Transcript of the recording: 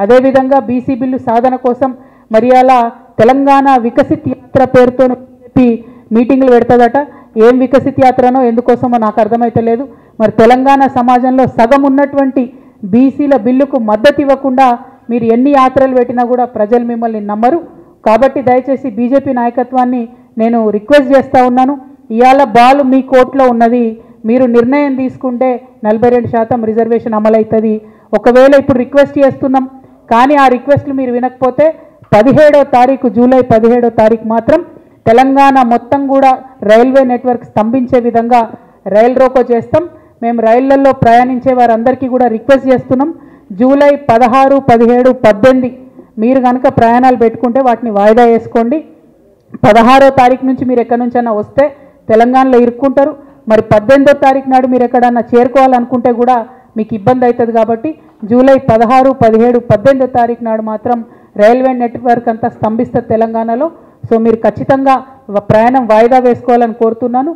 అదేవిధంగా BC bill సాధన కోసం మరి అలా తెలంగాణ వికసిత్ యాత్ర పేరుతో చెప్పి మీటింగ్లు పెడతదట. ఏం వికసిత్ యాత్రనో ఎందుకోసమో నాకు అర్థమైతలేదు. మరి తెలంగాణ సమాజంలో సగం ఉన్నటువంటి బీసీల బిల్లుకు మద్దతు ఇవ్వకుండా మీరు ఎన్ని యాత్రలు పెట్టినా కూడా ప్రజలు మిమ్మల్ని నమ్మరు. కాబట్టి దయచేసి బీజేపీ నాయకత్వాన్ని నేను రిక్వెస్ట్ చేస్తూ ఉన్నాను. ఇవాళ బాల్ మీ కోర్టులో ఉన్నది. మీరు నిర్ణయం తీసుకుంటే 42% రిజర్వేషన్ అమలవుతుంది. ఒకవేళ ఇప్పుడు రిక్వెస్ట్ చేస్తున్నాం కానీ ఆ రిక్వెస్ట్లు మీరు వినకపోతే 17వ తారీఖు జూలై 17వ తారీఖు మాత్రం తెలంగాణ మొత్తం కూడా రైల్వే నెట్వర్క్ స్తంభించే విధంగా రైల్ రోకో చేస్తాం. మేము రైళ్లలో ప్రయాణించే వారందరికీ కూడా రిక్వెస్ట్ చేస్తున్నాం. జూలై 16, 17, 18 మీరు కనుక ప్రయాణాలు పెట్టుకుంటే వాటిని వాయిదా వేసుకోండి. 16వ తారీఖు నుంచి మీరు ఎక్కడి నుంచైనా వస్తే తెలంగాణలో ఇరుక్కుంటారు. మరి 18వ తారీఖు నాడు మీరు ఎక్కడన్నా చేరుకోవాలనుకుంటే కూడా మీకు ఇబ్బంది అవుతుంది. కాబట్టి జూలై 16, 17, 18వ తారీఖు నాడు మాత్రం రైల్వే నెట్వర్క్ అంతా స్తంభిస్తుంది తెలంగాణలో. సో మీరు ఖచ్చితంగా ప్రయాణం వాయిదా వేసుకోవాలని కోరుతున్నాను.